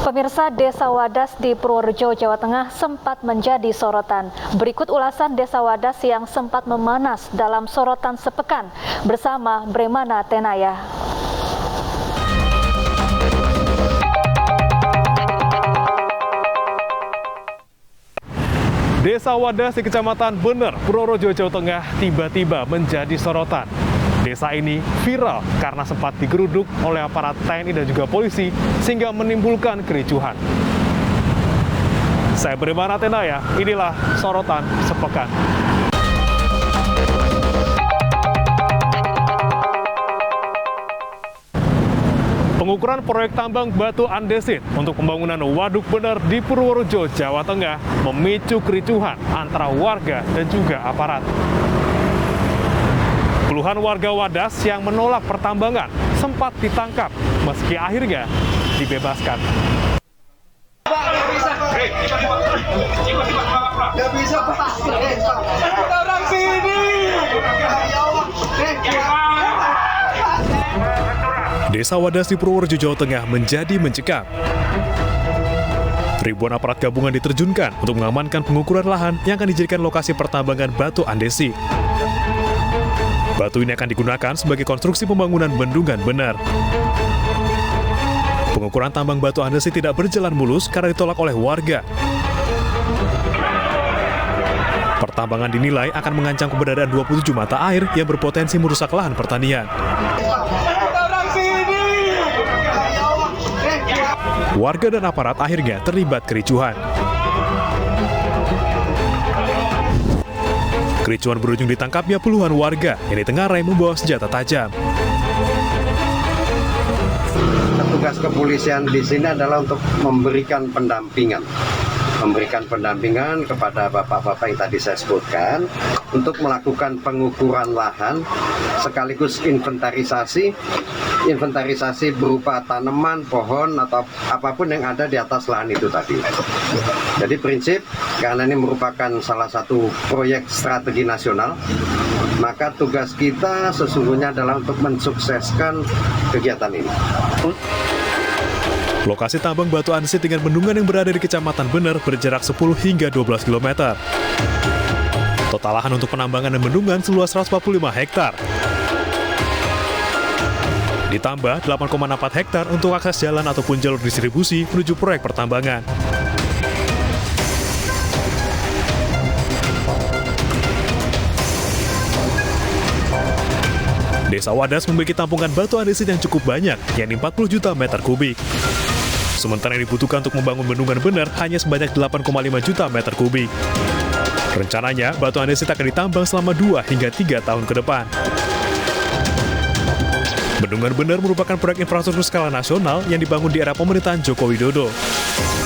Pemirsa, Desa Wadas di Purworejo, Jawa Tengah sempat menjadi sorotan. Berikut ulasan Desa Wadas yang sempat memanas dalam sorotan sepekan bersama Bremana Tenaya. Desa Wadas di Kecamatan Bener, Purworejo, Jawa Tengah tiba-tiba menjadi sorotan. Desa ini viral karena sempat digeruduk oleh aparat TNI dan juga polisi sehingga menimbulkan kericuhan. Saya Bremana Tenaya, inilah sorotan sepekan. Pengukuran proyek tambang batu andesit untuk pembangunan waduk bener di Purworejo, Jawa Tengah memicu kericuhan antara warga dan juga aparat. Puluhan warga Wadas yang menolak pertambangan sempat ditangkap meski akhirnya dibebaskan. Nggak bisa, Pak. Orang sini. Desa Wadas di Purworejo, Jawa Tengah menjadi mencekam. Ribuan aparat gabungan diterjunkan untuk mengamankan pengukuran lahan yang akan dijadikan lokasi pertambangan batu andesit. Batu ini akan digunakan sebagai konstruksi pembangunan bendungan bener. Pengukuran tambang batu andesit tidak berjalan mulus karena ditolak oleh warga. Pertambangan dinilai akan mengancam keberadaan 27 mata air yang berpotensi merusak lahan pertanian. Warga dan aparat akhirnya terlibat kericuhan. Kericuhan berujung ditangkapnya puluhan warga yang ditengarai membawa senjata tajam. Tugas kepolisian di sini adalah untuk memberikan pendampingan kepada bapak-bapak yang tadi saya sebutkan untuk melakukan pengukuran lahan sekaligus inventarisasi berupa tanaman, pohon atau apapun yang ada di atas lahan itu tadi. Jadi prinsip karena ini merupakan salah satu proyek strategi nasional, maka tugas kita sesungguhnya adalah untuk mensukseskan kegiatan ini. Lokasi tambang batu andesit dengan bendungan yang berada di Kecamatan Bener berjarak 10 hingga 12 km. Total lahan untuk penambangan dan bendungan seluas 145 hektar. Ditambah 8,4 hektar untuk akses jalan ataupun jalur distribusi menuju proyek pertambangan. Desa Wadas memiliki tampungan batu andesit yang cukup banyak, yakni 40 juta meter kubik. Sementara yang dibutuhkan untuk membangun bendungan bener hanya sebanyak 8,5 juta meter kubik. Rencananya, batu andesit akan ditambang selama 2 hingga 3 tahun ke depan. Bendungan bener merupakan proyek infrastruktur skala nasional yang dibangun di era pemerintahan Joko Widodo.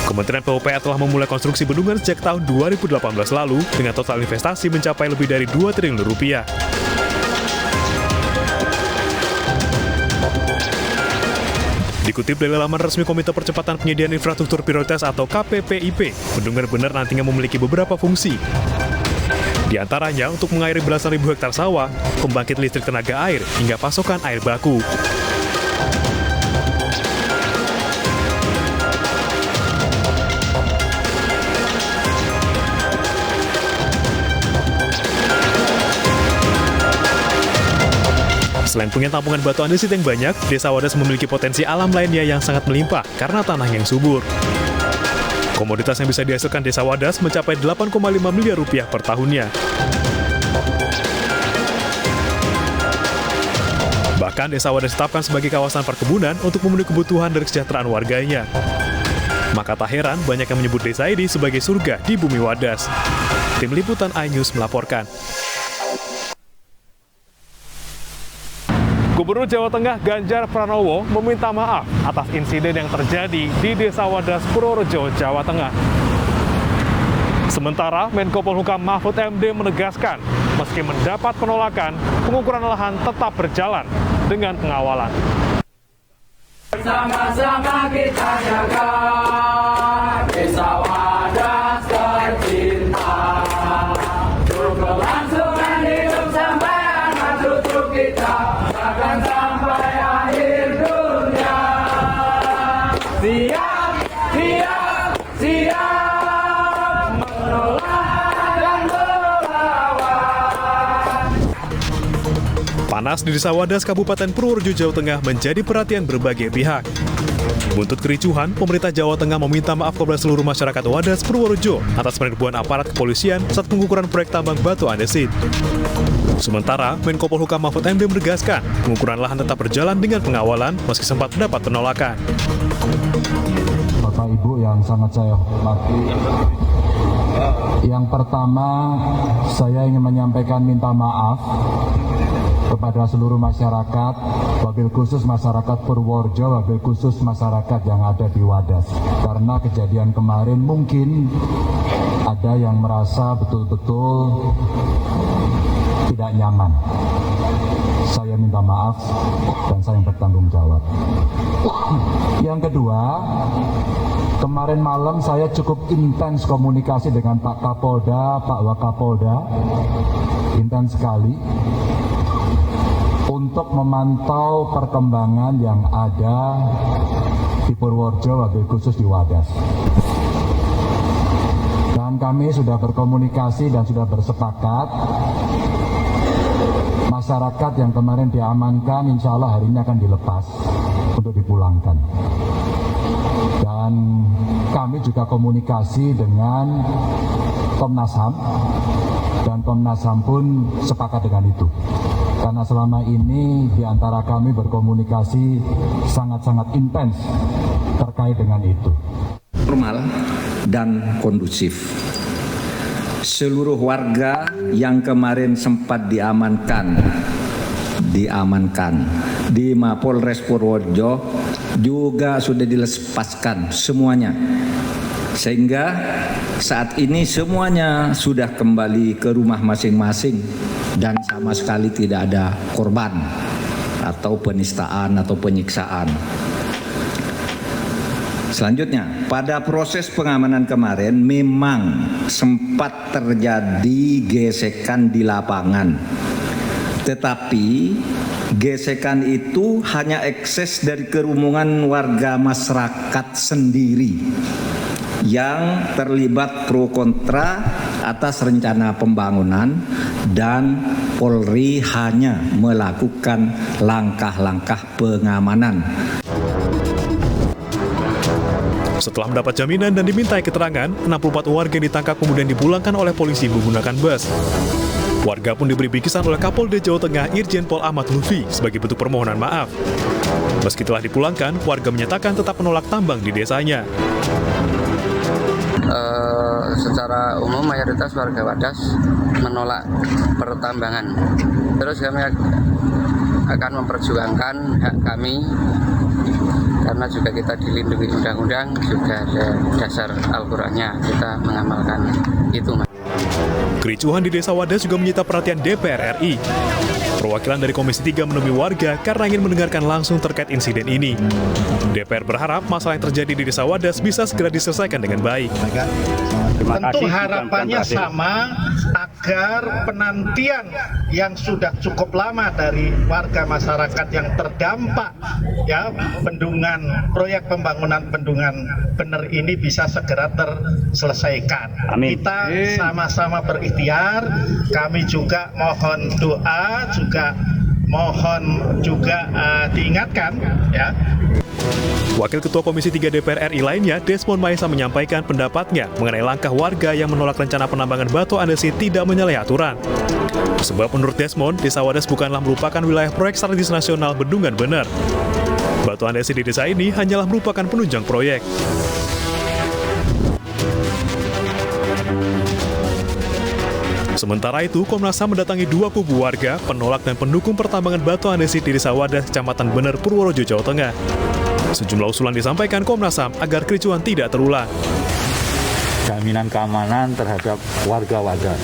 Kementerian PUPR telah memulai konstruksi bendungan sejak tahun 2018 lalu dengan total investasi mencapai lebih dari 2 triliun rupiah. Dikutip dari laman resmi Komite Percepatan Penyediaan Infrastruktur Prioritas atau KPPIP, bendungan bener nantinya memiliki beberapa fungsi. Di antaranya untuk mengairi belasan ribu hektar sawah, pembangkit listrik tenaga air, hingga pasokan air baku. Selain punya tampungan batu andesit yang banyak, Desa Wadas memiliki potensi alam lainnya yang sangat melimpah karena tanah yang subur. Komoditas yang bisa dihasilkan Desa Wadas mencapai 8,5 miliar rupiah per tahunnya. Bahkan Desa Wadas ditetapkan sebagai kawasan perkebunan untuk memenuhi kebutuhan dan kesejahteraan warganya. Maka tak heran banyak yang menyebut desa ini sebagai surga di bumi Wadas. Tim Liputan iNews melaporkan. Gubernur Jawa Tengah Ganjar Pranowo meminta maaf atas insiden yang terjadi di Desa Wadas, Purworejo, Jawa Tengah. Sementara Menko Polhukam Mahfud MD menegaskan, meski mendapat penolakan, pengukuran lahan tetap berjalan dengan pengawalan. Sama-sama kita jaga Desa Wadas tercinta. Keberlangsungan hidup sampai anak cucu kita, bahkan sampai akhir dunia. Siap panas di Desa Wadas, Kabupaten Purworejo, Jawa Tengah menjadi perhatian berbagai pihak. Buntut kericuhan, pemerintah Jawa Tengah meminta maaf kepada seluruh masyarakat Wadas, Purworejo atas penipuan aparat kepolisian saat pengukuran proyek tambang batu andesit. Sementara, Menko Polhukam Mahfud MD menegaskan pengukuran lahan tetap berjalan dengan pengawalan meski sempat mendapat penolakan. Bapak Ibu yang sangat saya hormati, yang pertama saya ingin menyampaikan minta maaf kepada seluruh masyarakat, wabil khusus masyarakat Purworejo, wabil khusus masyarakat yang ada di Wadas. Karena kejadian kemarin mungkin ada yang merasa betul-betul tidak nyaman. Saya minta maaf dan saya yang bertanggung jawab. Yang kedua, kemarin malam saya cukup intens komunikasi dengan Pak Kapolda, Pak Wakapolda, intens sekali untuk memantau perkembangan yang ada di Purworejo, wabil khusus di Wadas. Dan kami sudah berkomunikasi dan sudah bersepakat, masyarakat yang kemarin diamankan insya Allah hari ini akan dilepas untuk dipulangkan. Dan kami juga komunikasi dengan Komnas HAM, dan Komnas HAM pun sepakat dengan itu. Karena selama ini di antara kami berkomunikasi sangat-sangat intens terkait dengan itu. Normal dan kondusif. Seluruh warga yang kemarin sempat diamankan di Mapolres Purworejo juga sudah dilepaskan semuanya, sehingga saat ini semuanya sudah kembali ke rumah masing-masing dan sama sekali tidak ada korban atau penistaan atau penyiksaan. Selanjutnya, pada proses pengamanan kemarin memang sempat terjadi gesekan di lapangan. Tetapi gesekan itu hanya ekses dari kerumunan warga masyarakat sendiri yang terlibat pro kontra atas rencana pembangunan, dan Polri hanya melakukan langkah-langkah pengamanan. Setelah mendapat jaminan dan dimintai keterangan, 64 warga yang ditangkap kemudian dipulangkan oleh polisi menggunakan bus. Warga pun diberi bingkisan oleh Kapolda Jawa Tengah Irjen Pol Ahmad Lutfi sebagai bentuk permohonan maaf. Meski telah dipulangkan, warga menyatakan tetap menolak tambang di desanya. Secara umum mayoritas warga Wadas menolak pertambangan. Terus kami akan memperjuangkan hak kami, karena juga kita dilindungi undang-undang, juga ada dasar Al-Qur'annya, kita mengamalkan itu. Kericuhan di Desa Wadas juga menyita perhatian DPR RI. Perwakilan dari Komisi 3 menemui warga karena ingin mendengarkan langsung terkait insiden ini. DPR berharap masalah yang terjadi di Desa Wadas bisa segera diselesaikan dengan baik. Tentu harapannya sama, agar penantian yang sudah cukup lama dari warga masyarakat yang terdampak proyek pembangunan bendungan bener ini bisa segera terselesaikan. Amin. Kita sama-sama berikhtiar, kami juga mohon doa, juga mohon diingatkan ya. Wakil Ketua Komisi 3 DPR RI lainnya, Desmond Maesa, menyampaikan pendapatnya mengenai langkah warga yang menolak rencana penambangan batu andesit tidak menyalahi aturan. Sebab menurut Desmond, Desa Wadas bukanlah merupakan wilayah proyek strategis nasional Bendungan Bener. Batu andesit di desa ini hanyalah merupakan penunjang proyek. Sementara itu, Komnas HAM mendatangi dua kubu warga, penolak dan pendukung pertambangan batu andesit di Desa Wadas, Kecamatan Bener, Purworejo, Jawa Tengah. Sejumlah usulan disampaikan Komnas HAM agar kericuhan tidak terulang. Jaminan keamanan terhadap warga Wadas,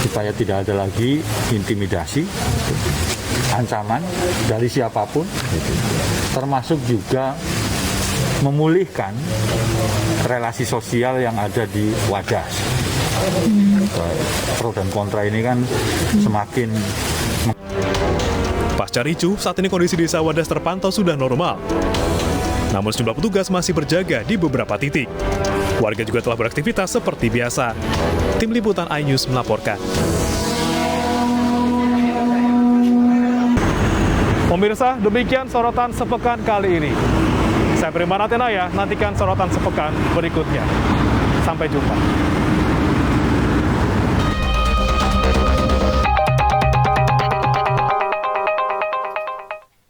supaya tidak ada lagi intimidasi, ancaman dari siapapun, termasuk juga memulihkan relasi sosial yang ada di Wadas. Pro dan kontra ini kan semakin. Pasca ricuh, saat ini kondisi Desa Wadas terpantau sudah normal. Namun sejumlah petugas masih berjaga di beberapa titik. Warga juga telah beraktivitas seperti biasa. Tim Liputan iNews melaporkan. Pemirsa, demikian sorotan sepekan kali ini. Saya Priman Atenaya, nantikan sorotan sepekan berikutnya. Sampai jumpa.